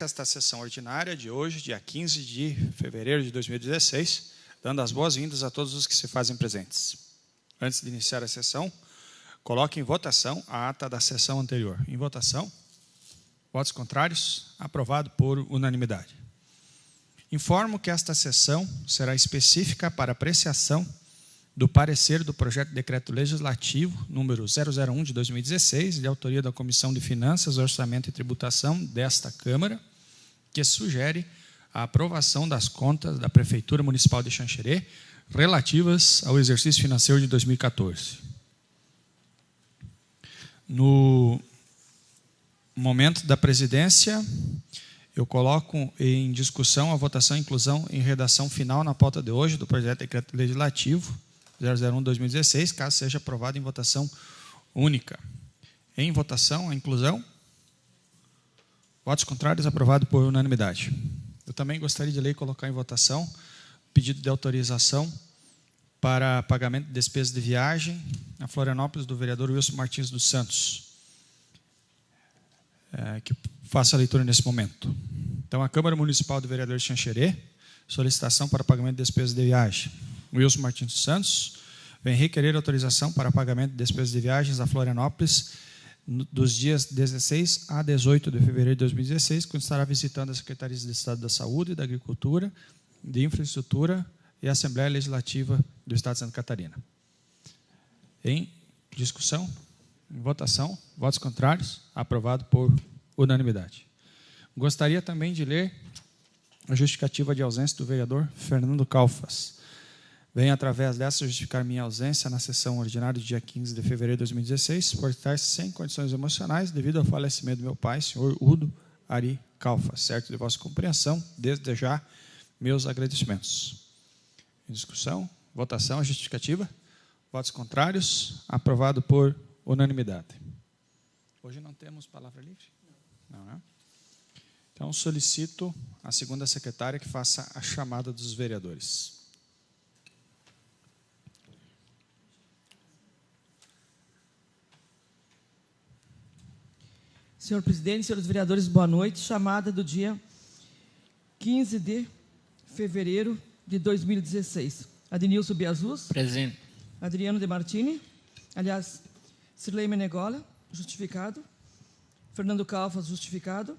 esta sessão ordinária de hoje, dia 15 de fevereiro de 2016, dando as boas-vindas a todos os que se fazem presentes. Antes de iniciar a sessão, coloque em votação a ata da sessão anterior. Em votação, votos contrários, aprovado por unanimidade. Informo que esta sessão será específica para apreciação do parecer do projeto de decreto legislativo número 001 de 2016, de autoria da Comissão de Finanças, Orçamento e Tributação desta Câmara, que sugere a aprovação das contas da Prefeitura Municipal de Xanxerê relativas ao exercício financeiro de 2014. No momento da presidência, eu coloco em discussão a votação e inclusão em redação final na pauta de hoje do projeto de decreto legislativo 001/2016, caso seja aprovado em votação única. Em votação, a inclusão. Votos contrários, aprovado por unanimidade. Eu também gostaria de ler e colocar em votação pedido de autorização para pagamento de despesas de viagem a Florianópolis do vereador Wilson Martins dos Santos, que faço a leitura nesse momento. Então, a Câmara Municipal do vereador de Xanxerê, solicitação para pagamento de despesas de viagem. Wilson Martins dos Santos vem requerer autorização para pagamento de despesas de viagens a Florianópolis dos dias 16 a 18 de fevereiro de 2016, quando estará visitando as Secretarias de Estado da Saúde, da Agricultura, de Infraestrutura e a Assembleia Legislativa do Estado de Santa Catarina. Em discussão, em votação, votos contrários, aprovado por unanimidade. Gostaria também de ler a justificativa de ausência do vereador Fernando Calfas. Venho, através dessa, justificar minha ausência na sessão ordinária do dia 15 de fevereiro de 2016, por estar sem condições emocionais devido ao falecimento do meu pai, senhor Udo Ari Calfas. Certo de vossa compreensão, desde já, meus agradecimentos. Em discussão, votação, a justificativa. Votos contrários, aprovado por unanimidade. Hoje não temos palavra livre? Não, né? Então, solicito a segunda secretária que faça a chamada dos vereadores. Senhor presidente, senhores vereadores, boa noite. Chamada do dia 15 de fevereiro de 2016. Adnilson Biazus. Presente. Adriano de Martini. Aliás, Cirlei Menegola, justificado. Fernando Calfas, justificado.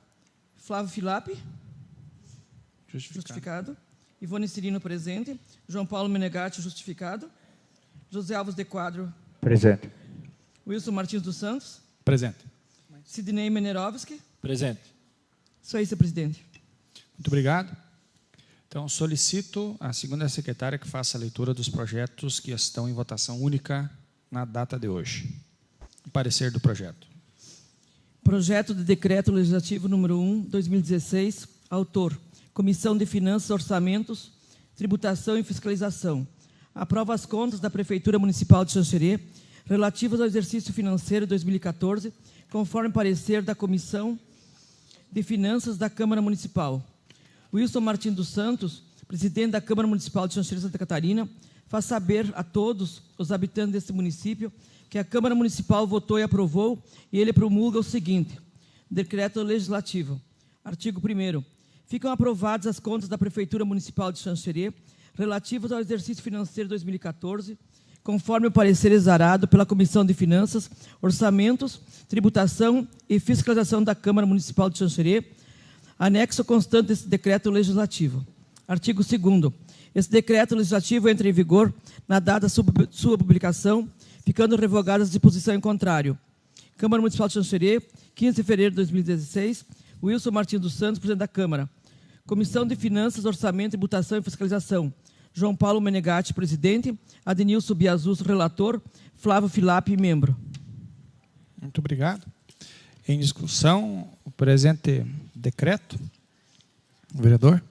Flávio Filape. Justificado. Ivone Cirino, presente. João Paulo Menegatti, justificado. José Alves de Quadro. Presente. Wilson Martins dos Santos. Presente. Sidnei Menerovski. Presente. Só isso, presidente. Muito obrigado. Então, solicito a segunda secretária que faça a leitura dos projetos que estão em votação única na data de hoje. O parecer do projeto. Projeto de Decreto Legislativo número 1, 2016, autor, Comissão de Finanças, Orçamentos, Tributação e Fiscalização. Aprova as contas da Prefeitura Municipal de Xanxerê relativas ao exercício financeiro 2014, conforme parecer da Comissão de Finanças da Câmara Municipal. Wilson Martins dos Santos, presidente da Câmara Municipal de Xanxerê, Santa Catarina, faz saber a todos os habitantes deste município que a Câmara Municipal votou e aprovou, e ele promulga o seguinte: Decreto Legislativo. Artigo 1º. Ficam aprovadas as contas da Prefeitura Municipal de Xanxerê relativas ao exercício financeiro 2014, conforme o parecer exarado pela Comissão de Finanças, Orçamentos, Tributação e Fiscalização da Câmara Municipal de Xanxerê, anexo constante desse decreto legislativo. Artigo 2º. Esse decreto legislativo entra em vigor na data de sua publicação, ficando revogadas as disposições em contrário. Câmara Municipal de Xanxerê, 15 de fevereiro de 2016, Wilson Martins dos Santos, presidente da Câmara. Comissão de Finanças, Orçamento, Tributação e Fiscalização. João Paulo Menegatti, presidente. Adnilson Biazus, relator. Flávio Filape, membro. Muito obrigado. Em discussão, o presente decreto. O vereador.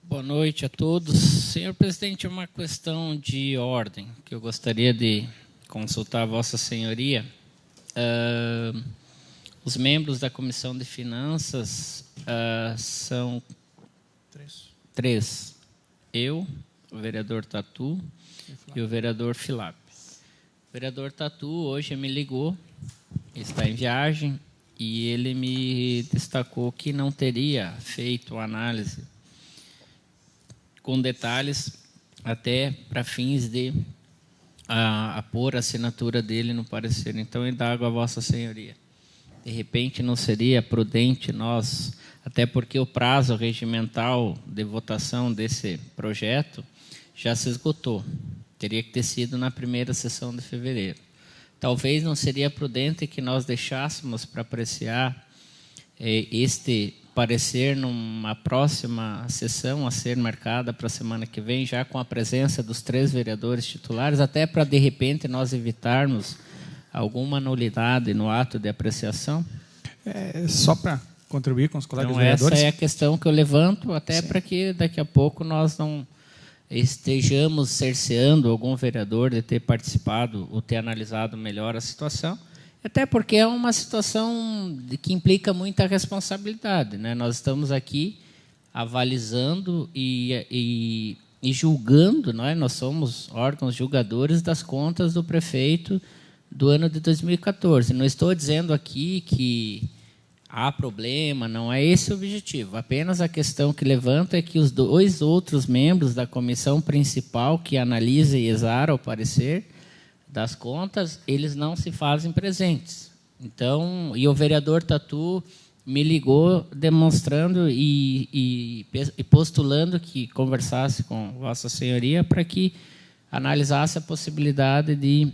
Boa noite a todos. Senhor presidente, uma questão de ordem que eu gostaria de consultar a Vossa Senhoria. Os membros da Comissão de Finanças são três. Eu, o vereador Tatu e o vereador Filape. O vereador Tatu hoje me ligou, está em viagem, e ele me destacou que não teria feito a análise com detalhes até para fins de pôr a assinatura dele no parecer. Então, indago a Vossa Senhoria. De repente, não seria prudente nós, até porque o prazo regimental de votação desse projeto já se esgotou. Teria que ter sido na primeira sessão de fevereiro. Talvez não seria prudente que nós deixássemos para apreciar este parecer numa próxima sessão a ser marcada para a semana que vem, já com a presença dos 3 vereadores titulares, até para, de repente, nós evitarmos alguma nulidade no ato de apreciação? Só para contribuir com os colegas então, vereadores. Essa é a questão que eu levanto, até para que daqui a pouco nós não estejamos cerceando algum vereador de ter participado ou ter analisado melhor a situação, até porque é uma situação que implica muita responsabilidade, né? Nós estamos aqui avalizando e julgando, nós somos órgãos julgadores das contas do prefeito do ano de 2014. Não estou dizendo aqui que há problema, não é esse o objetivo. Apenas a questão que levanta é que os 2 outros membros da comissão principal que analisa e exara o parecer das contas, eles não se fazem presentes. Então, e o vereador Tatu me ligou demonstrando e postulando que conversasse com Vossa Senhoria para que analisasse a possibilidade de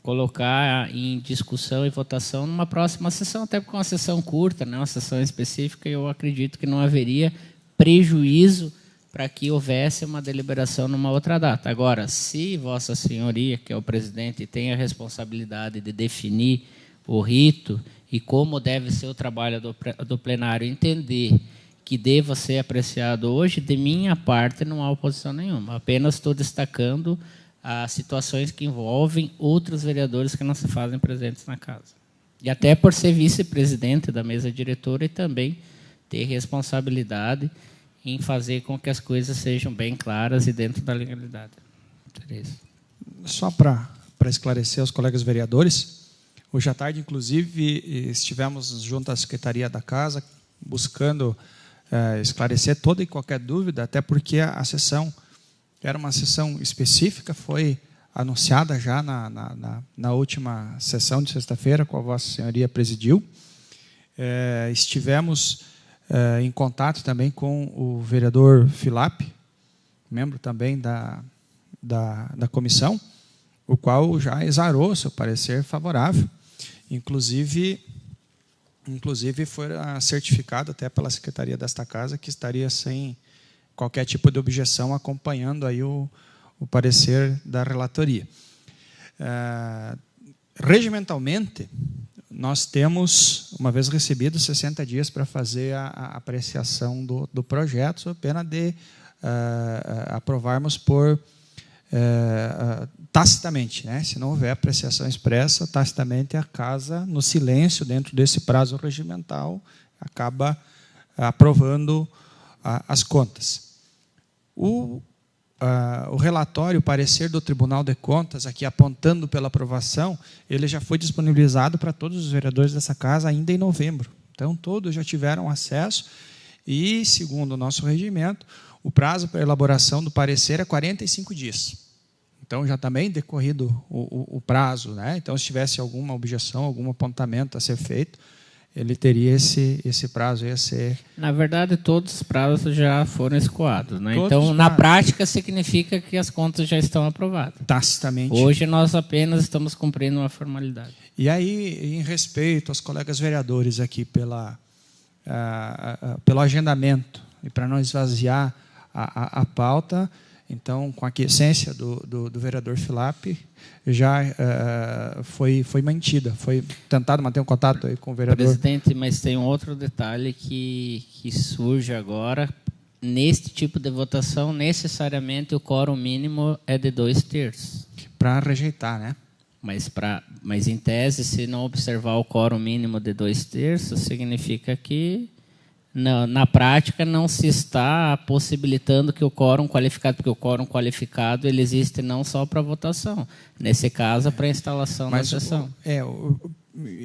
colocar em discussão e votação numa próxima sessão, até porque é uma sessão curta, né, uma sessão específica, e eu acredito que não haveria prejuízo para que houvesse uma deliberação numa outra data. Agora, se Vossa Senhoria, que é o presidente, tem a responsabilidade de definir o rito e como deve ser o trabalho do plenário, entender que deva ser apreciado hoje, de minha parte não há oposição nenhuma. Apenas estou destacando as situações que envolvem outros vereadores que não se fazem presentes na casa. E até por ser vice-presidente da mesa diretora e também ter responsabilidade em fazer com que as coisas sejam bem claras e dentro da legalidade. Tereza. Só para esclarecer aos colegas vereadores, hoje à tarde, inclusive, estivemos junto à Secretaria da Casa, buscando esclarecer toda e qualquer dúvida, até porque a sessão era uma sessão específica, foi anunciada já na última sessão de sexta-feira, com a Vossa Senhoria presidiu. Estivemos em contato também com o vereador Filap, membro também da comissão, o qual já exarou seu parecer favorável. Inclusive foi certificado até pela Secretaria desta Casa que estaria sem qualquer tipo de objeção, acompanhando aí o parecer da relatoria. Regimentalmente, nós temos, uma vez recebido, 60 dias para fazer a apreciação do projeto, sob pena de aprovarmos por tacitamente, né? Se não houver apreciação expressa, tacitamente a Casa, no silêncio, dentro desse prazo regimental, acaba aprovando as contas. O relatório, o parecer do Tribunal de Contas, aqui apontando pela aprovação, ele já foi disponibilizado para todos os vereadores dessa Casa ainda em novembro. Então, todos já tiveram acesso e, segundo o nosso regimento, o prazo para elaboração do parecer é 45 dias. Então, já também decorrido o prazo, né? Então, se tivesse alguma objeção, algum apontamento a ser feito, ele teria esse prazo ia ser... Na verdade, todos os prazos já foram escoados, né? Então, na prática, significa que as contas já estão aprovadas. Tacitamente. Hoje, nós apenas estamos cumprindo uma formalidade. E aí, em respeito aos colegas vereadores aqui pelo agendamento, e para não esvaziar a pauta, então, com a aquiescência do vereador Filap, já foi mantida, foi tentado manter um contato aí com o vereador. Presidente, mas tem um outro detalhe que surge agora. Neste tipo de votação, necessariamente o quórum mínimo é de 2/3. Para rejeitar, né? Mas, em tese, se não observar o quórum mínimo de 2/3, significa que... Na prática, não se está possibilitando que o quórum qualificado, porque o quórum qualificado ele existe não só para votação, nesse caso, para a instalação da sessão.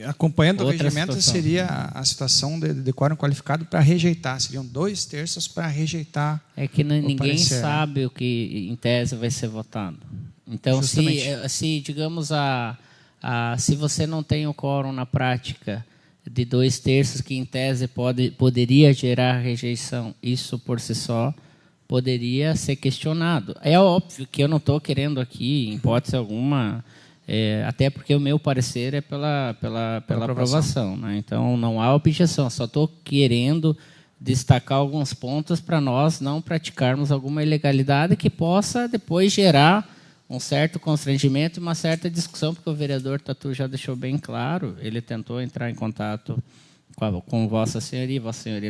acompanhando o Outra regimento, situação. seria a situação de quórum qualificado para rejeitar. Seriam 2/3 para rejeitar. É que ninguém parecer, né? sabe o que, em tese, vai ser votado. Então, se digamos, se você não tem o quórum na prática de 2/3, que, em tese, poderia gerar rejeição, isso, por si só, poderia ser questionado. É óbvio que eu não estou querendo aqui, em hipótese alguma, até porque o meu parecer é pela aprovação. Né? Então, não há objeção. Só estou querendo destacar alguns pontos para nós não praticarmos alguma ilegalidade que possa depois gerar um certo constrangimento e uma certa discussão, porque o vereador Tatu já deixou bem claro, ele tentou entrar em contato com Vossa Senhoria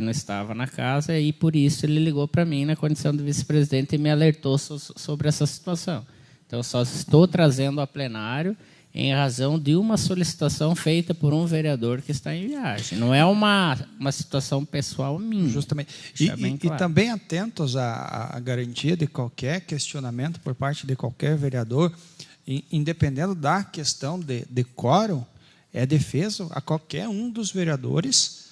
não estava na casa, e por isso ele ligou para mim na condição de vice-presidente e me alertou sobre essa situação. Então, eu só estou trazendo a plenário em razão de uma solicitação feita por um vereador que está em viagem. Não é uma situação pessoal minha. Justamente. Claro. E também atentos à garantia de qualquer questionamento por parte de qualquer vereador, independendo da questão de quórum, é defesa a qualquer um dos vereadores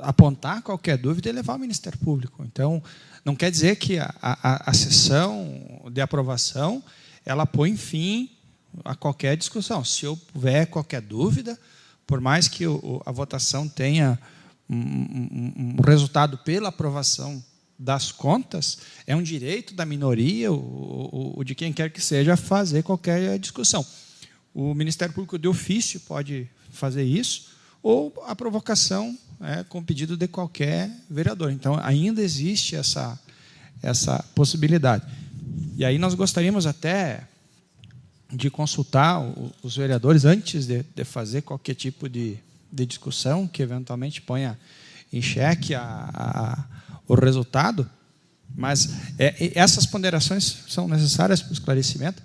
apontar qualquer dúvida e levar ao Ministério Público. Então, não quer dizer que a sessão de aprovação ela põe fim a qualquer discussão. Se houver qualquer dúvida, por mais que a votação tenha um resultado pela aprovação das contas, é um direito da minoria, ou de quem quer que seja, fazer qualquer discussão. O Ministério Público de ofício pode fazer isso, ou a provocação com pedido de qualquer vereador. Então, ainda existe essa possibilidade. E aí nós gostaríamos até de consultar os vereadores antes de fazer qualquer tipo de discussão que eventualmente ponha em xeque o resultado, mas essas ponderações são necessárias para o esclarecimento.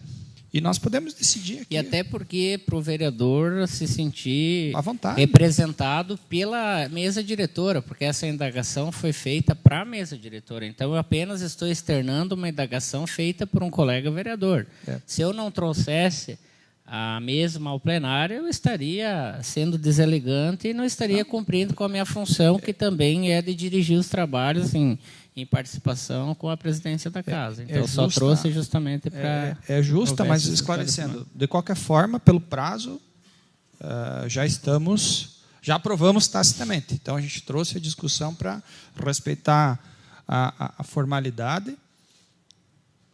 E nós podemos decidir aqui. E até porque para o vereador se sentir à vontade, representado pela mesa diretora, porque essa indagação foi feita para a mesa diretora. Então, eu apenas estou externando uma indagação feita por um colega vereador. Se eu não trouxesse a mesma ao plenário, eu estaria sendo deselegante e não estaria cumprindo com a minha função, que também é de dirigir os trabalhos em participação com a presidência da casa. Então, só trouxe justamente para... É justa, mas esclarecendo. De qualquer forma, pelo prazo, já aprovamos tacitamente. Então, a gente trouxe a discussão para respeitar a formalidade.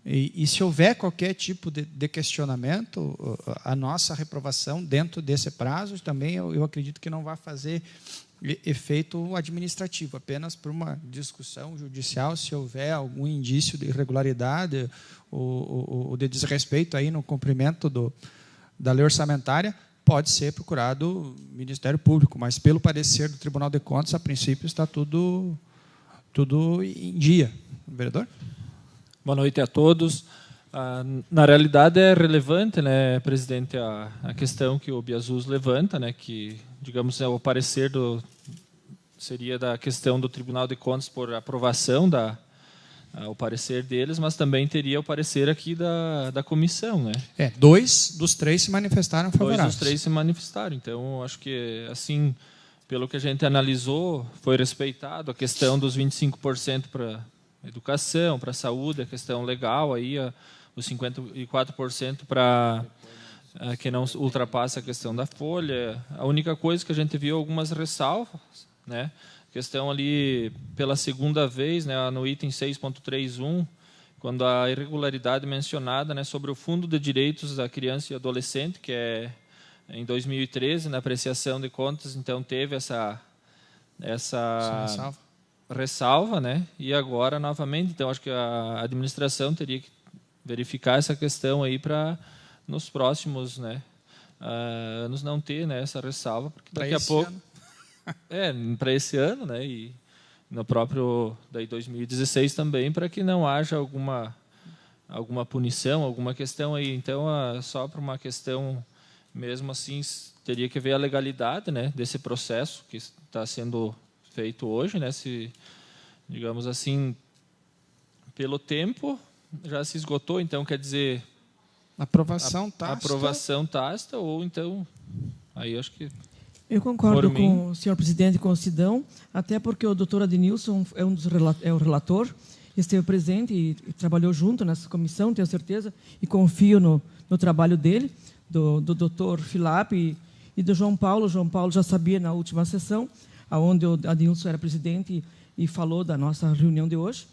E se houver qualquer tipo de questionamento, a nossa reprovação dentro desse prazo, também eu acredito que não vai fazer efeito administrativo, apenas por uma discussão judicial, se houver algum indício de irregularidade ou de desrespeito aí no cumprimento da lei orçamentária, pode ser procurado o Ministério Público, mas pelo parecer do Tribunal de Contas, a princípio está tudo em dia. Vereador? Boa noite a todos. Na realidade, é relevante, né, presidente, a questão que o Biasus levanta, né, que, digamos, o parecer seria da questão do Tribunal de Contas por aprovação o parecer deles, mas também teria o parecer aqui da comissão, né? 2 dos 3 se manifestaram favoráveis. 2 dos 3 se manifestaram. Então, acho que, assim, pelo que a gente analisou, foi respeitado a questão dos 25% para educação, para a saúde, a questão legal, aí os 54% para que não ultrapassa a questão da folha. A única coisa que a gente viu algumas ressalvas, né? Questão ali pela segunda vez, né, no item 6.31, quando a irregularidade mencionada, né, sobre o Fundo de Direitos da Criança e Adolescente, que é em 2013, na apreciação de contas, então teve essa ressalva, né? E agora novamente, então acho que a administração teria que verificar essa questão aí para nos próximos, né, anos não ter, né, essa ressalva, porque daqui a pouco para esse ano, né, e no próprio daí 2016 também, para que não haja alguma punição, alguma questão aí. Então, só para uma questão mesmo assim, teria que ver a legalidade, né, desse processo que está sendo feito hoje, né, se, digamos assim, pelo tempo já se esgotou, então quer dizer aprovação tácita, aprovação tácita, ou então Aí eu acho que... Eu concordo Por mim. com o senhor presidente e com o Sidão, até porque o doutor Adnilson é é o relator, esteve presente e trabalhou junto nessa comissão, tenho certeza, e confio no trabalho dele, do doutor Filap e do João Paulo. O João Paulo já sabia na última sessão, onde o Adnilson era presidente e falou da nossa reunião de hoje.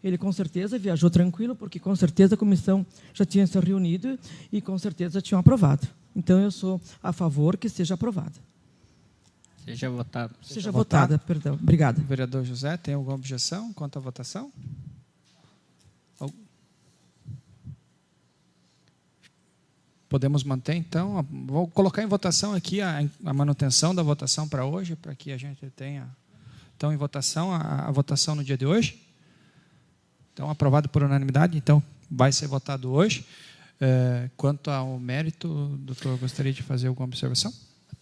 Ele, com certeza, viajou tranquilo, porque, com certeza, a comissão já tinha se reunido e, com certeza, tinham aprovado. Então, eu sou a favor que seja aprovada. Seja votado. Seja votada, perdão. Obrigada. Vereador José, tem alguma objeção quanto à votação? Podemos manter, então. Vou colocar em votação aqui a manutenção da votação para hoje, para que a gente tenha, então, em votação, a votação no dia de hoje. Então, aprovado por unanimidade, então, vai ser votado hoje. Quanto ao mérito, doutor, gostaria de fazer alguma observação?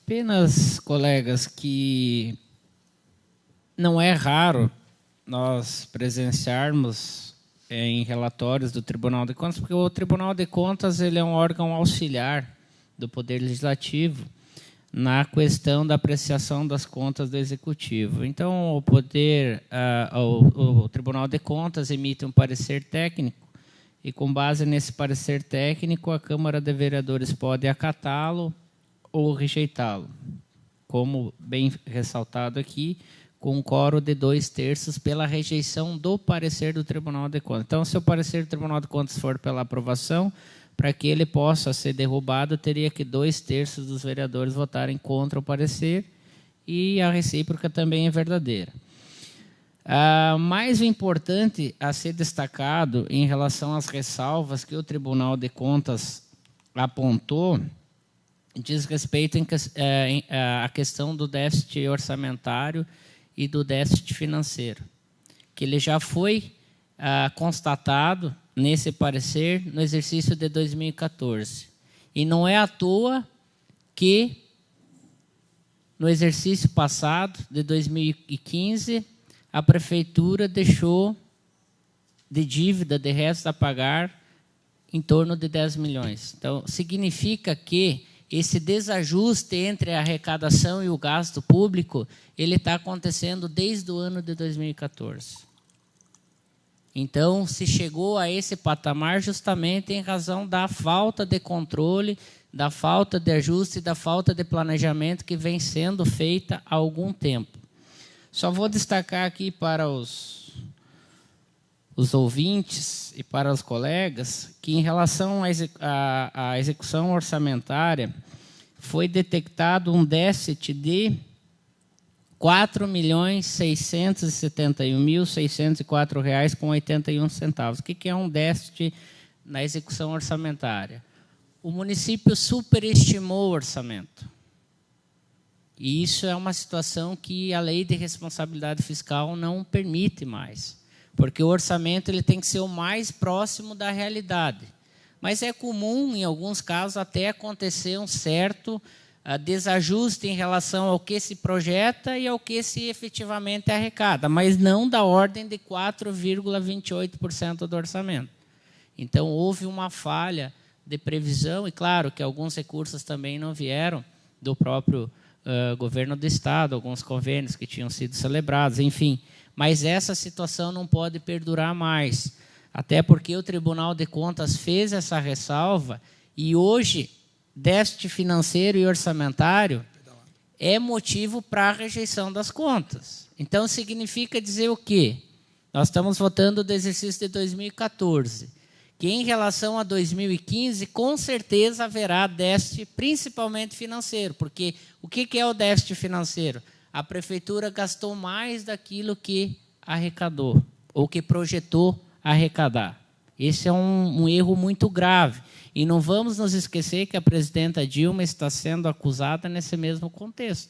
Apenas, colegas, que não é raro nós presenciarmos em relatórios do Tribunal de Contas, porque o Tribunal de Contas ele é um órgão auxiliar do Poder Legislativo na questão da apreciação das contas do Executivo. Então, o Tribunal de Contas emite um parecer técnico e, com base nesse parecer técnico, a Câmara de Vereadores pode acatá-lo ou rejeitá-lo. Como bem ressaltado aqui, com um quórum de 2/3 pela rejeição do parecer do Tribunal de Contas. Então, se o parecer do Tribunal de Contas for pela aprovação, para que ele possa ser derrubado, teria que 2/3 dos vereadores votarem contra o parecer, e a recíproca também é verdadeira. Mais importante a ser destacado em relação às ressalvas que o Tribunal de Contas apontou diz respeito à questão do déficit orçamentário e do déficit financeiro, que ele já foi constatado nesse parecer no exercício de 2014. E não é à toa que, no exercício passado, de 2015, a Prefeitura deixou de dívida, de resto a pagar, em torno de 10 milhões. Então, significa que esse desajuste entre a arrecadação e o gasto público, ele está acontecendo desde o ano de 2014. Então, se chegou a esse patamar justamente em razão da falta de controle, da falta de ajuste e da falta de planejamento que vem sendo feita há algum tempo. Só vou destacar aqui para os ouvintes e para os colegas que, em relação à execução orçamentária, foi detectado um déficit de R$ 4.671.604,81. O que é um déficit na execução orçamentária? O município superestimou o orçamento. E isso é uma situação que a lei de responsabilidade fiscal não permite mais, porque o orçamento ele tem que ser o mais próximo da realidade. Mas é comum, em alguns casos, até acontecer um certo desajuste em relação ao que se projeta e ao que se efetivamente arrecada, mas não da ordem de 4,28% do orçamento. Então, houve uma falha de previsão, e claro que alguns recursos também não vieram do próprio governo do Estado, alguns convênios que tinham sido celebrados, enfim. Mas essa situação não pode perdurar mais, até porque o Tribunal de Contas fez essa ressalva e hoje déficit financeiro e orçamentário é motivo para a rejeição das contas. Então, significa dizer o quê? Nós estamos votando do exercício de 2014, que em relação a 2015, com certeza haverá déficit, principalmente financeiro, porque o que é o déficit financeiro? A Prefeitura gastou mais daquilo que arrecadou, ou que projetou arrecadar. Esse é um erro muito grave. E não vamos nos esquecer que a presidenta Dilma está sendo acusada nesse mesmo contexto.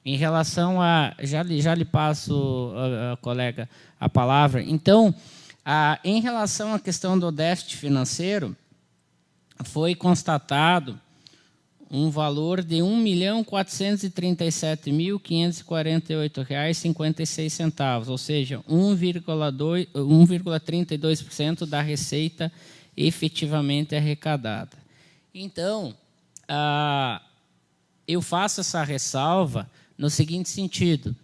Em relação a... Já lhe passo, colega, a palavra. Então, em relação à questão do déficit financeiro, foi constatado um valor de R$ 1.437.548,56, ou seja, 1,32% da receita efetivamente arrecadada. Então, eu faço essa ressalva no seguinte sentido,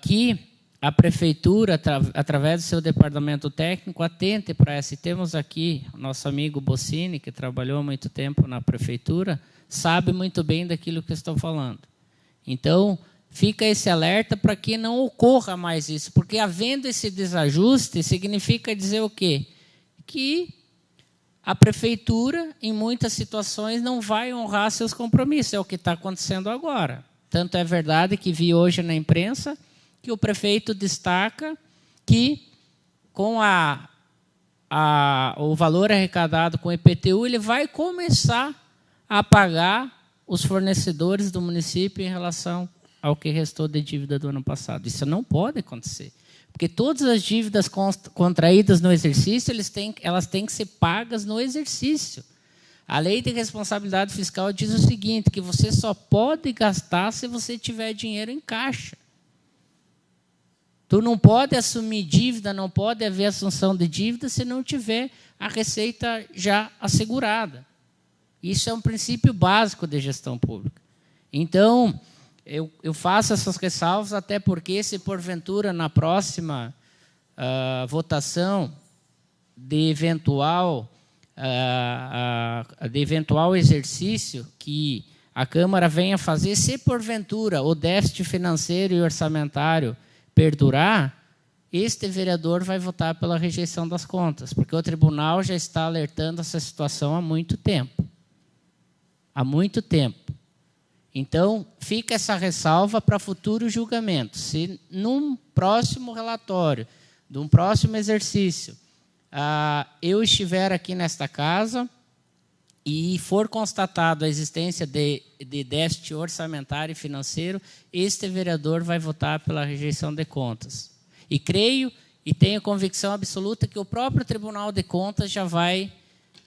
que a Prefeitura, através do seu departamento técnico, atente para essa. Temos aqui o nosso amigo Bossini, que trabalhou há muito tempo na Prefeitura, sabe muito bem daquilo que eu estou falando. Então, fica esse alerta para que não ocorra mais isso, porque havendo esse desajuste, significa dizer o quê? Que a Prefeitura, em muitas situações, não vai honrar seus compromissos. É o que está acontecendo agora. Tanto é verdade que vi hoje na imprensa que o prefeito destaca que, com o valor arrecadado com o IPTU, ele vai começar a pagar os fornecedores do município em relação ao que restou de dívida do ano passado. Isso não pode acontecer, porque todas as dívidas contraídas no exercício, elas têm que ser pagas no exercício. A Lei de Responsabilidade Fiscal diz o seguinte, que você só pode gastar se você tiver dinheiro em caixa. Tu não pode assumir dívida, não pode haver assunção de dívida se não tiver a receita já assegurada. Isso é um princípio básico de gestão pública. Então, eu faço essas ressalvas, até porque, se porventura, na próxima votação de eventual exercício que a Câmara venha fazer, se porventura o déficit financeiro e orçamentário perdurar, este vereador vai votar pela rejeição das contas, porque o tribunal já está alertando essa situação há muito tempo. Há muito tempo. Então, fica essa ressalva para futuros julgamentos. Se, num próximo relatório, de um próximo exercício, eu estiver aqui nesta casa e for constatado a existência de déficit orçamentário e financeiro, este vereador vai votar pela rejeição de contas. E creio e tenho convicção absoluta que o próprio Tribunal de Contas já vai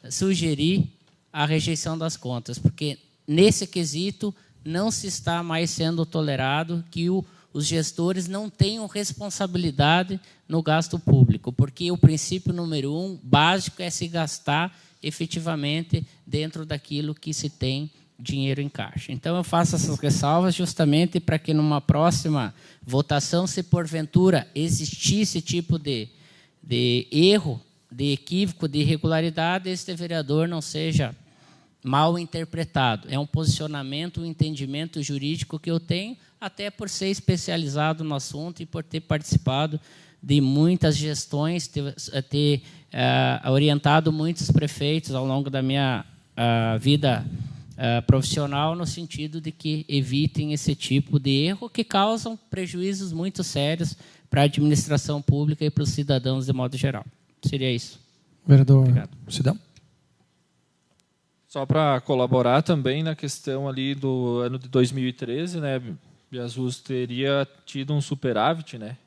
sugerir a rejeição das contas, porque nesse quesito não se está mais sendo tolerado que os gestores não tenham responsabilidade no gasto público, porque o princípio número 1, básico, é se gastar efetivamente dentro daquilo que se tem dinheiro em caixa. Então, eu faço essas ressalvas justamente para que, numa próxima votação, se porventura existir esse tipo de erro, de equívoco, de irregularidade, este vereador não seja mal interpretado. É um posicionamento, um entendimento jurídico que eu tenho, até por ser especializado no assunto e por ter participado de muitas gestões, ter orientado muitos prefeitos ao longo da minha vida profissional, no sentido de que evitem esse tipo de erro que causam prejuízos muito sérios para a administração pública e para os cidadãos de modo geral. Seria isso. Vereador Obrigado. Sidão. Só para colaborar também na questão ali do ano de 2013, né, Biasus teria tido um superávit, né,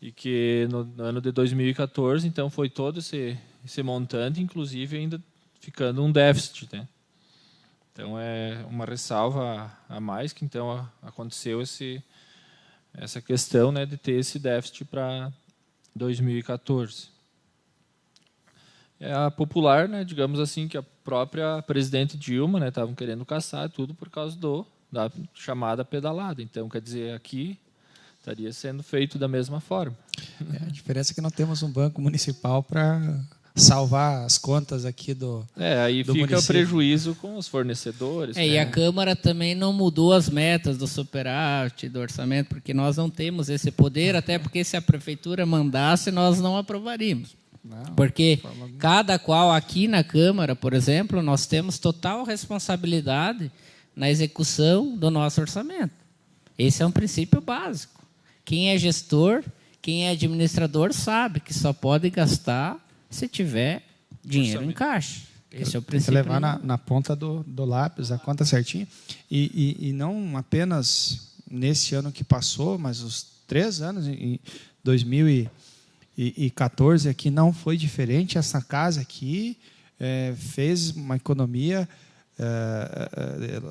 e que no ano de 2014, então, foi todo esse montante, inclusive ainda ficando um déficit, né. Então, é uma ressalva a mais que, então, aconteceu essa questão, né, de ter esse déficit para 2014. É a popular, né, digamos assim, que a própria presidente Dilma, né, estavam querendo caçar tudo por causa da chamada pedalada. Então, quer dizer, aqui estaria sendo feito da mesma forma. A diferença é que não temos um banco municipal para salvar as contas aqui do aí do fica município. o prejuízo com os fornecedores. E a Câmara também não mudou as metas do superávit, do orçamento, porque nós não temos esse poder, até porque se a Prefeitura mandasse, nós não aprovaríamos. Não, porque cada qual aqui na Câmara, por exemplo, nós temos total responsabilidade na execução do nosso orçamento. Esse é um princípio básico. Quem é gestor, quem é administrador sabe que só pode gastar se tiver dinheiro em caixa. Esse é o princípio. Tem que levar na ponta do lápis a conta certinha. E não apenas nesse ano que passou, mas os 3 anos, em 2014 aqui não foi diferente. Essa casa aqui fez uma economia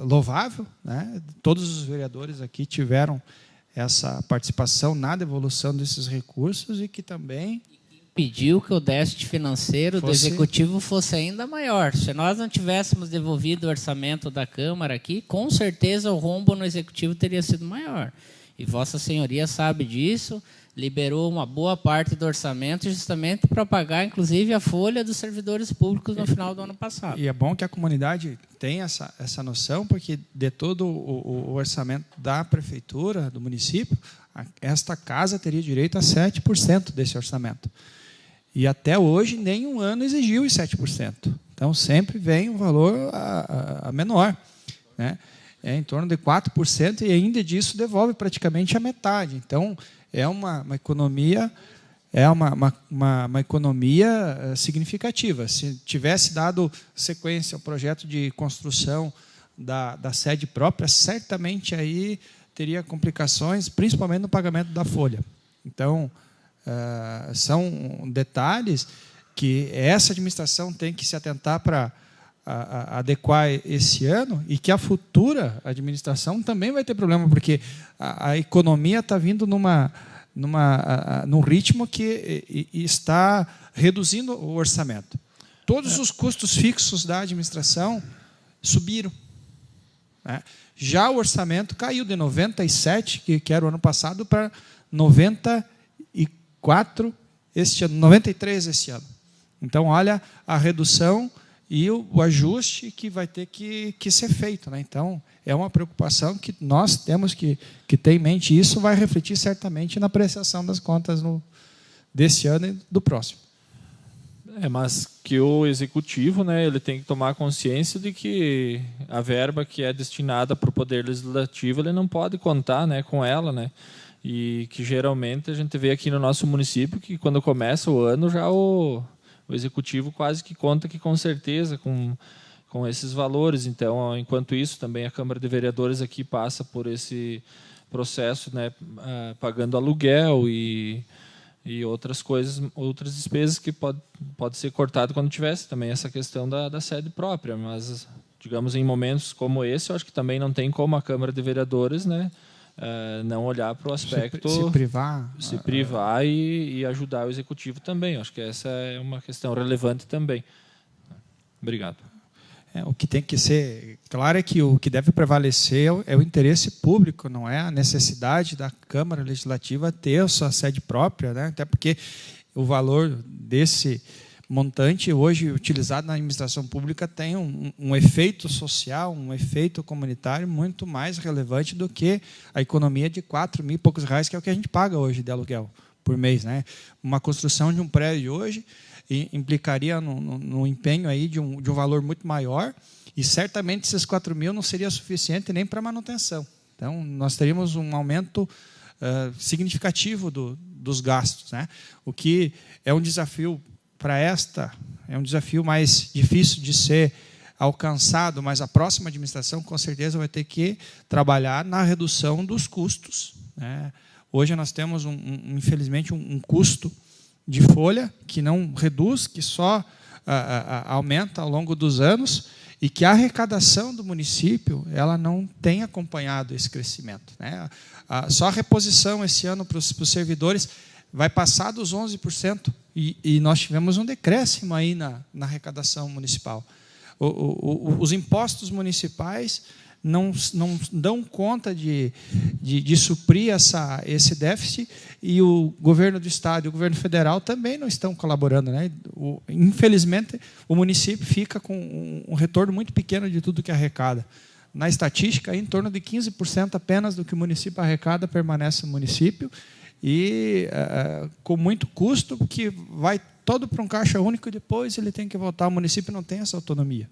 louvável, né? Todos os vereadores aqui tiveram essa participação na devolução desses recursos e que também pediu que o déficit financeiro do Executivo fosse ainda maior. Se nós não tivéssemos devolvido o orçamento da Câmara aqui, com certeza o rombo no Executivo teria sido maior. E Vossa Senhoria sabe disso, liberou uma boa parte do orçamento justamente para pagar, inclusive, a folha dos servidores públicos no final do ano passado. E é bom que a comunidade tenha essa noção, porque de todo o orçamento da Prefeitura, do município, esta casa teria direito a 7% desse orçamento. E até hoje, nenhum ano exigiu os 7%. Então, sempre vem um valor a menor, né? É em torno de 4%, e ainda disso devolve praticamente a metade. Então, é uma economia, uma economia significativa. Se tivesse dado sequência ao projeto de construção da sede própria, certamente aí teria complicações, principalmente no pagamento da folha. Então, são detalhes que essa administração tem que se atentar para adequar esse ano, e que a futura administração também vai ter problema, porque a economia está vindo num ritmo que está reduzindo o orçamento. Todos os custos fixos da administração subiram, né? Já o orçamento caiu de 97, que era o ano passado, para 94 este ano, 93 este ano. Então, olha a redução e o ajuste que vai ter que ser feito, né? Então, é uma preocupação que nós temos que ter em mente, e isso vai refletir certamente na apreciação das contas desse ano e do próximo. Mas que o Executivo, né, ele tem que tomar consciência de que a verba que é destinada para o Poder Legislativo, ele não pode contar, né, com ela, né? E que geralmente a gente vê aqui no nosso município que quando começa o ano já o Executivo quase que conta que com certeza com esses valores. Então, enquanto isso, também a Câmara de Vereadores aqui passa por esse processo, né, pagando aluguel e outras coisas, outras despesas que pode ser cortado quando tivesse também essa questão da sede própria. Mas, digamos, em momentos como esse, eu acho que também não tem como a Câmara de Vereadores, né, não olhar para o aspecto se privar e ajudar o Executivo também. Acho que essa é uma questão relevante também. Obrigado. O que tem que ser claro é que o que deve prevalecer é o interesse público, não é a necessidade da Câmara Legislativa ter a sua sede própria, né? Até porque o valor desse montante hoje utilizado na administração pública tem um efeito social, um efeito comunitário muito mais relevante do que a economia de 4 mil e poucos reais, que é o que a gente paga hoje de aluguel por mês, né? Uma construção de um prédio hoje implicaria no empenho aí de um valor muito maior, e certamente esses 4 mil não seria suficiente nem para manutenção. Então, nós teríamos um aumento significativo dos gastos, né? O que é um desafio é um desafio mais difícil de ser alcançado, mas a próxima administração, com certeza, vai ter que trabalhar na redução dos custos, né? Hoje nós temos, infelizmente, um custo de folha que não reduz, que só aumenta ao longo dos anos, e que a arrecadação do município ela não tem acompanhado esse crescimento, né? Só a reposição esse ano para os servidores vai passar dos 11%, e nós tivemos um decréscimo aí na arrecadação municipal. Os impostos municipais não dão conta de suprir esse déficit, e o governo do Estado e o governo federal também não estão colaborando, né? Infelizmente, o município fica com um retorno muito pequeno de tudo que arrecada. Na estatística, em torno de 15% apenas do que o município arrecada permanece no município, e com muito custo, porque vai todo para um caixa único e depois ele tem que voltar. O município não tem essa autonomia.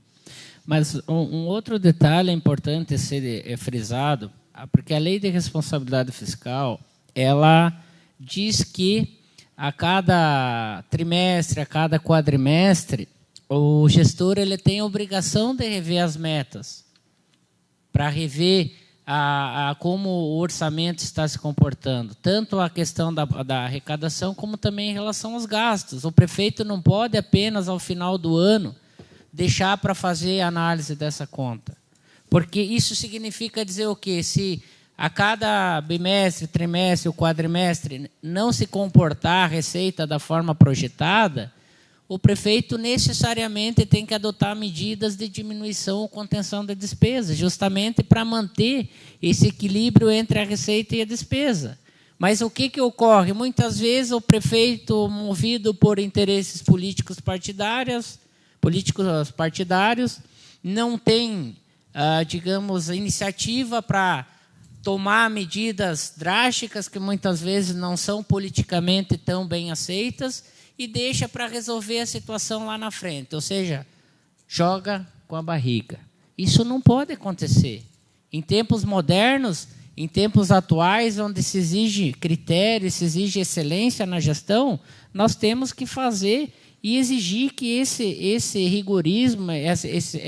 Mas um outro detalhe importante ser frisado, porque a Lei de Responsabilidade Fiscal, ela diz que a cada trimestre, a cada quadrimestre, o gestor ele tem a obrigação de rever as metas, para rever como o orçamento está se comportando, tanto a questão da arrecadação, como também em relação aos gastos. O prefeito não pode apenas, ao final do ano, deixar para fazer a análise dessa conta. Porque isso significa dizer o quê? Se a cada bimestre, trimestre ou quadrimestre não se comportar a receita da forma projetada, o prefeito necessariamente tem que adotar medidas de diminuição ou contenção da despesa, justamente para manter esse equilíbrio entre a receita e a despesa. Mas o que ocorre? Muitas vezes o prefeito, movido por interesses políticos partidários, não tem, digamos, iniciativa para tomar medidas drásticas que muitas vezes não são politicamente tão bem aceitas e deixa para resolver a situação lá na frente, ou seja, joga com a barriga. Isso não pode acontecer. Em tempos modernos, em tempos atuais, onde se exige critério, se exige excelência na gestão, nós temos que fazer e exigir que esse rigorismo, esse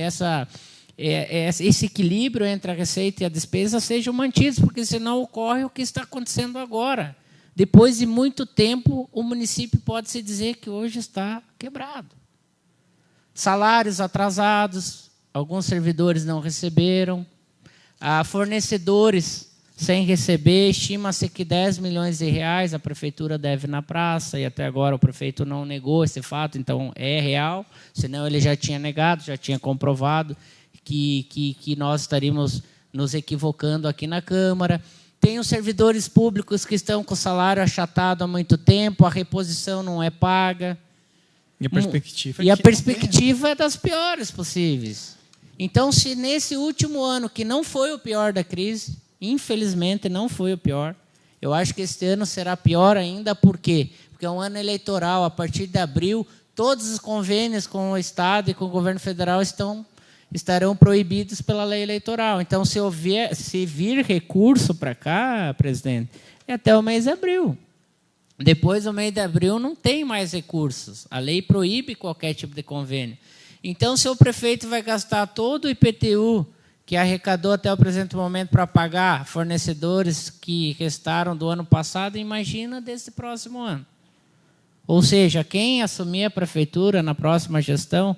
equilíbrio entre a receita e a despesa sejam mantidos, porque senão ocorre o que está acontecendo agora. Depois de muito tempo, o município pode se dizer que hoje está quebrado. Salários atrasados, alguns servidores não receberam, fornecedores sem receber, estima-se que 10 milhões de reais a prefeitura deve na praça, e até agora o prefeito não negou esse fato, então é real, senão ele já tinha negado, já tinha comprovado que nós estaríamos nos equivocando aqui na Câmara. Tem os servidores públicos que estão com o salário achatado há muito tempo, a reposição não é paga. E a perspectiva, é das piores possíveis. Então, se nesse último ano, que não foi o pior da crise, infelizmente não foi o pior, eu acho que este ano será pior ainda. Por quê? Porque é um ano eleitoral. A partir de abril, todos os convênios com o Estado e com o governo federal estarão proibidos pela lei eleitoral. Então, se vir recurso para cá, presidente, é até o mês de abril. Depois do mês de abril não tem mais recursos. A lei proíbe qualquer tipo de convênio. Então, se o prefeito vai gastar todo o IPTU que arrecadou até o presente momento para pagar fornecedores que restaram do ano passado, imagina desse próximo ano. Ou seja, quem assumir a prefeitura na próxima gestão,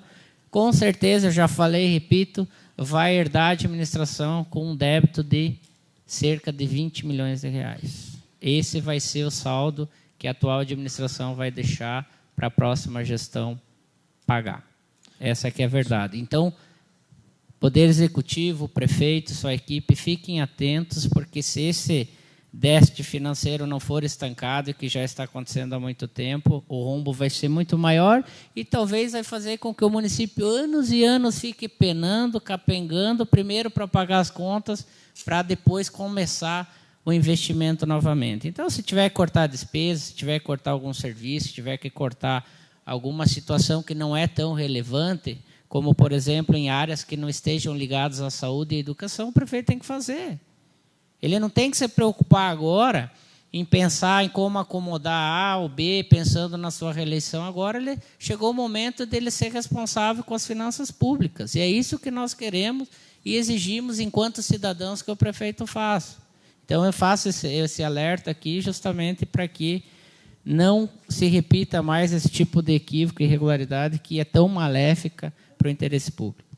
com certeza, eu já falei e repito, vai herdar a administração com um débito de cerca de 20 milhões de reais. Esse vai ser o saldo que a atual administração vai deixar para a próxima gestão pagar. Essa aqui é a verdade. Então, Poder Executivo, prefeito, sua equipe, fiquem atentos, porque se esse déficit financeiro não for estancado, que já está acontecendo há muito tempo, o rombo vai ser muito maior e talvez vai fazer com que o município anos e anos fique penando, capengando, primeiro para pagar as contas, para depois começar o investimento novamente. Então, se tiver que cortar despesas, se tiver que cortar algum serviço, se tiver que cortar alguma situação que não é tão relevante, como, por exemplo, em áreas que não estejam ligadas à saúde e à educação, o prefeito tem que fazer. Ele não tem que se preocupar agora em pensar em como acomodar A ou B, pensando na sua reeleição. Agora chegou o momento dele ser responsável com as finanças públicas. E é isso que nós queremos e exigimos, enquanto cidadãos, que o prefeito faça. Então, eu faço esse alerta aqui justamente para que não se repita mais esse tipo de equívoco e irregularidade que é tão maléfica para o interesse público.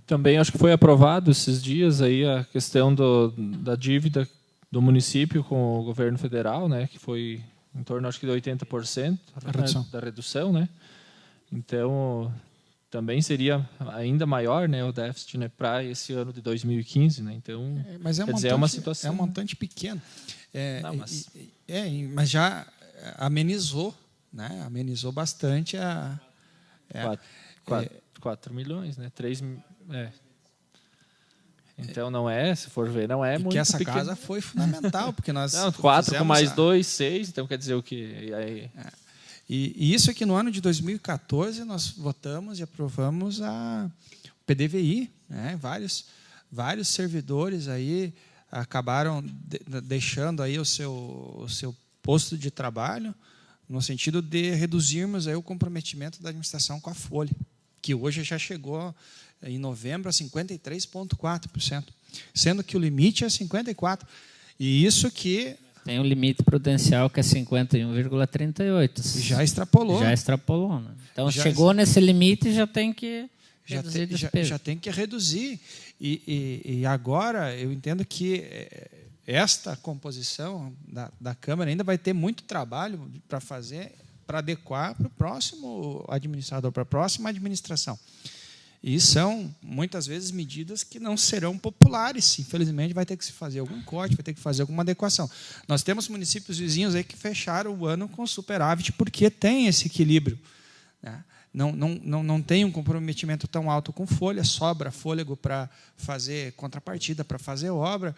Também acho que foi aprovado esses dias aí a questão da dívida do município com o governo federal, né, que foi em torno, acho que de 80% da redução, né? Então, também seria ainda maior, né, o déficit, né, para esse ano de 2015, né? Então, mas é uma situação, é um montante pequeno. Mas já amenizou, né? Amenizou bastante a 4 milhões, né? 3. Então não é, se for ver, não é muito. Que essa pequeno. Casa foi fundamental, porque nós. Não, 4 com mais 2, 6, então quer dizer o quê? E aí... E isso é que no ano de 2014 nós votamos e aprovamos o PDVI, né? Vários servidores aí acabaram deixando aí o seu posto de trabalho, no sentido de reduzirmos aí o comprometimento da administração com a folha, que hoje já chegou em novembro a 53,4%, sendo que o limite é 54%. E isso que... Tem um limite prudencial que é 51,38%. Já extrapolou. Já extrapolou. Né? Então, chegou nesse limite, já tem que já tem que reduzir. E agora eu entendo que esta composição da Câmara ainda vai ter muito trabalho para fazer, para adequar para o próximo administrador, para a próxima administração. E são, muitas vezes, medidas que não serão populares. Infelizmente, vai ter que se fazer algum corte, vai ter que fazer alguma adequação. Nós temos municípios vizinhos aí que fecharam o ano com superávit porque tem esse equilíbrio, né? Não tem um comprometimento tão alto com folha, sobra fôlego para fazer contrapartida, para fazer obra.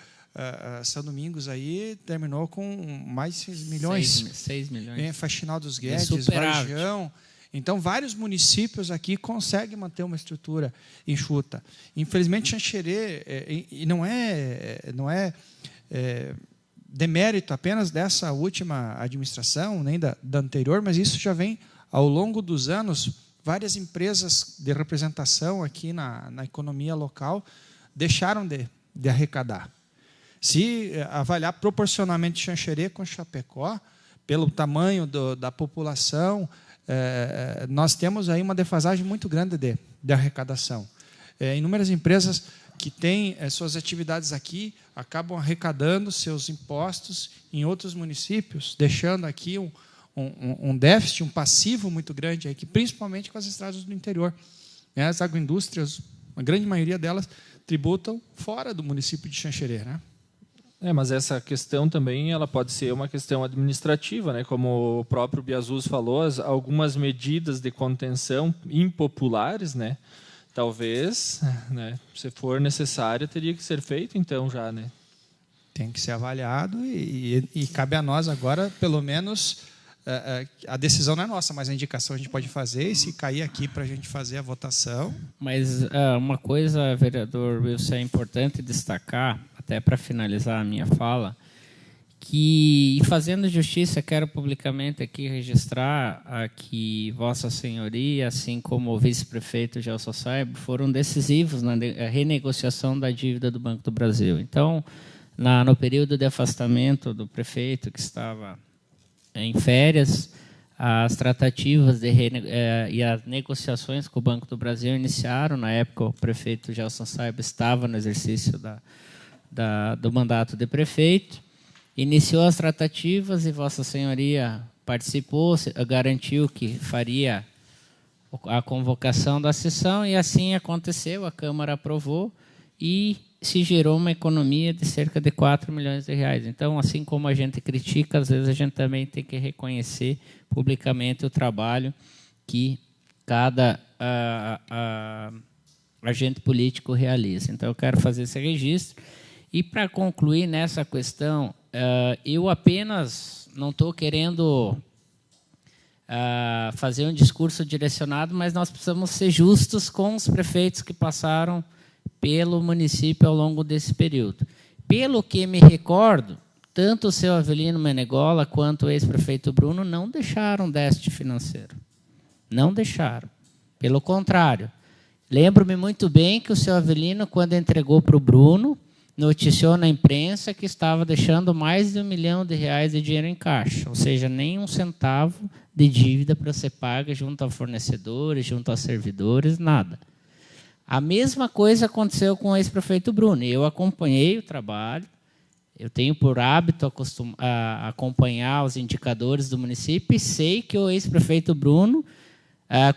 São Domingos aí terminou com mais de 6 milhões. 6 milhões. Faxinal dos Guedes, Varjão. Então, vários municípios aqui conseguem manter uma estrutura enxuta. Infelizmente, Xanxerê, e não é demérito apenas dessa última administração, nem da anterior, mas isso já vem ao longo dos anos. Várias empresas de representação aqui na economia local deixaram de arrecadar. Se avaliar proporcionalmente Xanxerê com Chapecó, pelo tamanho da população, nós temos aí uma defasagem muito grande de arrecadação. Inúmeras empresas que têm suas atividades aqui acabam arrecadando seus impostos em outros municípios, deixando aqui um déficit, um passivo muito grande, aqui, principalmente com as estradas do interior. As agroindústrias, a grande maioria delas, tributam fora do município de Xanxerê, né? Mas essa questão também ela pode ser uma questão administrativa, né? Como o próprio Biasus falou, algumas medidas de contenção impopulares, né? Talvez, né, se for necessário, teria que ser feito, então, já, né? Tem que ser avaliado e cabe a nós agora, pelo menos, a decisão não é nossa, mas a indicação a gente pode fazer, e se cair aqui para a gente fazer a votação. Mas uma coisa, vereador Wilson, é importante destacar, até para finalizar a minha fala, que, fazendo justiça, quero publicamente aqui registrar que Vossa Senhoria, assim como o vice-prefeito Gelson Saib, foram decisivos na renegociação da dívida do Banco do Brasil. Então, no período de afastamento do prefeito, que estava em férias, as tratativas e as negociações com o Banco do Brasil iniciaram. Na época, o prefeito Gelson Saib estava no exercício do mandato de prefeito, iniciou as tratativas e Vossa Senhoria participou, garantiu que faria a convocação da sessão, e assim aconteceu, a Câmara aprovou e se gerou uma economia de cerca de 4 milhões de reais. Então, assim como a gente critica, às vezes a gente também tem que reconhecer publicamente o trabalho que cada agente político realiza. Então, eu quero fazer esse registro. E, para concluir nessa questão, eu apenas não estou querendo fazer um discurso direcionado, mas nós precisamos ser justos com os prefeitos que passaram pelo município ao longo desse período. Pelo que me recordo, tanto o seu Avelino Menegola quanto o ex-prefeito Bruno não deixaram déficit financeiro. Não deixaram. Pelo contrário. Lembro-me muito bem que o seu Avelino, quando entregou para o Bruno, noticiou na imprensa que estava deixando mais de R$1 milhão de dinheiro em caixa, ou seja, nem um centavo de dívida para ser paga junto a fornecedores, junto a servidores, nada. A mesma coisa aconteceu com o ex-prefeito Bruno. Eu acompanhei o trabalho, eu tenho por hábito acompanhar os indicadores do município e sei que o ex-prefeito Bruno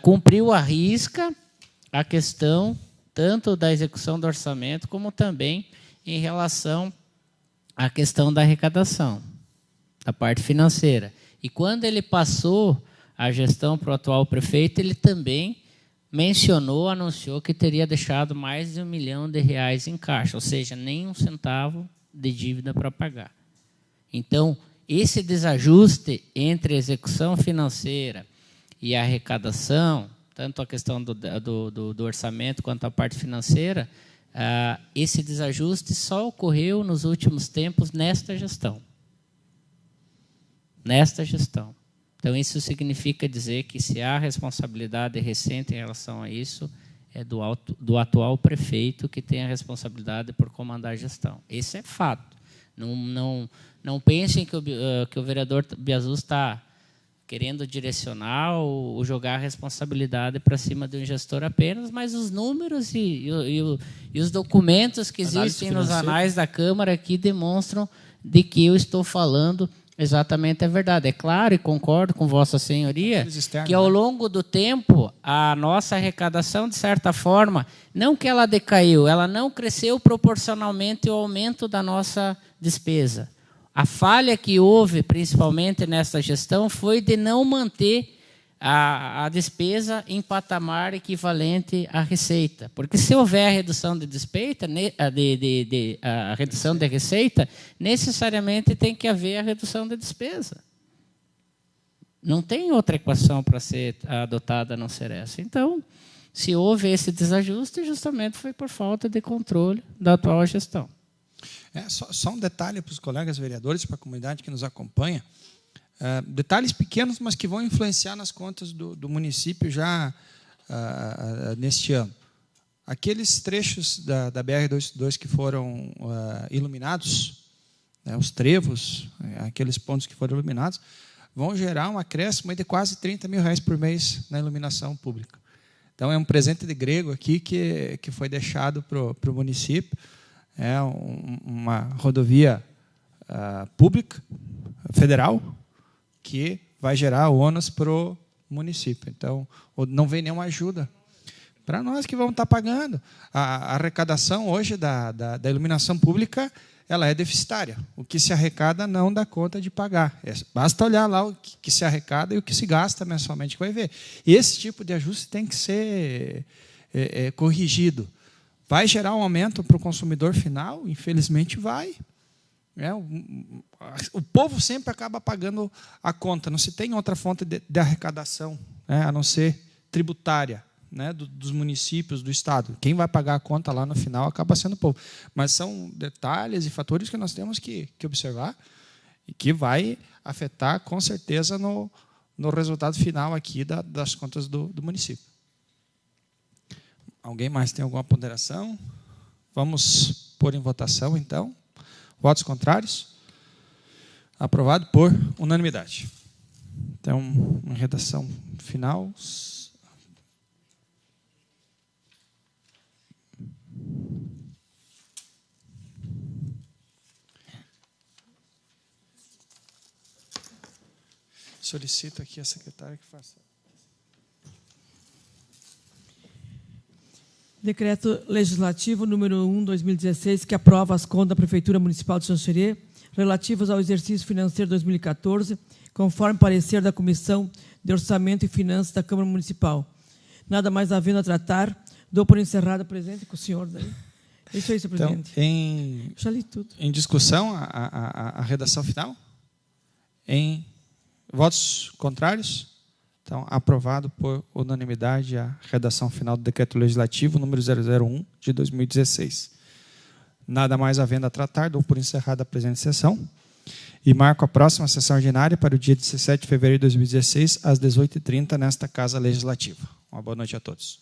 cumpriu à risca a questão tanto da execução do orçamento como também em relação à questão da arrecadação, da parte financeira. E quando ele passou a gestão para o atual prefeito, ele também anunciou que teria deixado mais de R$1 milhão em caixa, ou seja, nem um centavo de dívida para pagar. Então, esse desajuste entre a execução financeira e a arrecadação, tanto a questão do orçamento quanto a parte financeira, esse desajuste só ocorreu nos últimos tempos nesta gestão. Nesta gestão. Então, isso significa dizer que, se há responsabilidade recente em relação a isso, é do atual prefeito, que tem a responsabilidade por comandar a gestão. Esse é fato. Não pensem que o vereador Biasus está querendo direcionar ou jogar a responsabilidade para cima de um gestor apenas, mas os números e os documentos que existem nos anais da Câmara aqui demonstram de que eu estou falando exatamente a verdade. É claro, e concordo com Vossa Senhoria, que ao longo do tempo, a nossa arrecadação, de certa forma, não que ela decaiu, ela não cresceu proporcionalmente ao aumento da nossa despesa. A falha que houve, principalmente nessa gestão, foi de não manter a despesa em patamar equivalente à receita. Porque se houver a redução de despesa, a redução de receita, necessariamente tem que haver a redução de despesa. Não tem outra equação para ser adotada a não ser essa. Então, se houve esse desajuste, justamente foi por falta de controle da atual gestão. Só um detalhe para os colegas vereadores, para a comunidade que nos acompanha. Detalhes pequenos, mas que vão influenciar nas contas do município já neste ano. Aqueles trechos da BR-282 que foram iluminados, né, os trevos, aqueles pontos que foram iluminados, vão gerar um acréscimo de quase R$30 mil por mês na iluminação pública. Então, é um presente de grego aqui que foi deixado para o município. É uma rodovia pública, federal, que vai gerar ônus para o município. Então, não vem nenhuma ajuda para nós que vamos estar pagando. A arrecadação hoje da iluminação pública, ela é deficitária. O que se arrecada não dá conta de pagar. Basta olhar lá o que se arrecada e o que se gasta mensalmente, que vai ver. E esse tipo de ajuste tem que ser corrigido. Vai gerar um aumento para o consumidor final? Infelizmente vai. O povo sempre acaba pagando a conta. Não se tem outra fonte de arrecadação, a não ser tributária, dos municípios, do Estado. Quem vai pagar a conta lá no final acaba sendo o povo. Mas são detalhes e fatores que nós temos que observar e que vai afetar, com certeza, no resultado final aqui das contas do município. Alguém mais tem alguma ponderação? Vamos pôr em votação, então. Votos contrários? Aprovado por unanimidade. Então, uma redação final. Solicito aqui a secretária que faça. Decreto Legislativo número 1/2016, que aprova as contas da Prefeitura Municipal de Xanxerê relativas ao exercício financeiro 2014, conforme parecer da Comissão de Orçamento e Finanças da Câmara Municipal. Nada mais havendo a tratar, dou por encerrada a presente com o senhor daí. Isso aí, senhor presidente. Então, já li tudo. Em discussão, a redação final? Em votos contrários? Então, aprovado por unanimidade a redação final do Decreto Legislativo número 001 de 2016. Nada mais havendo a tratar, dou por encerrada a presente sessão e marco a próxima sessão ordinária para o dia 17 de fevereiro de 2016, às 18h30, nesta Casa Legislativa. Uma boa noite a todos.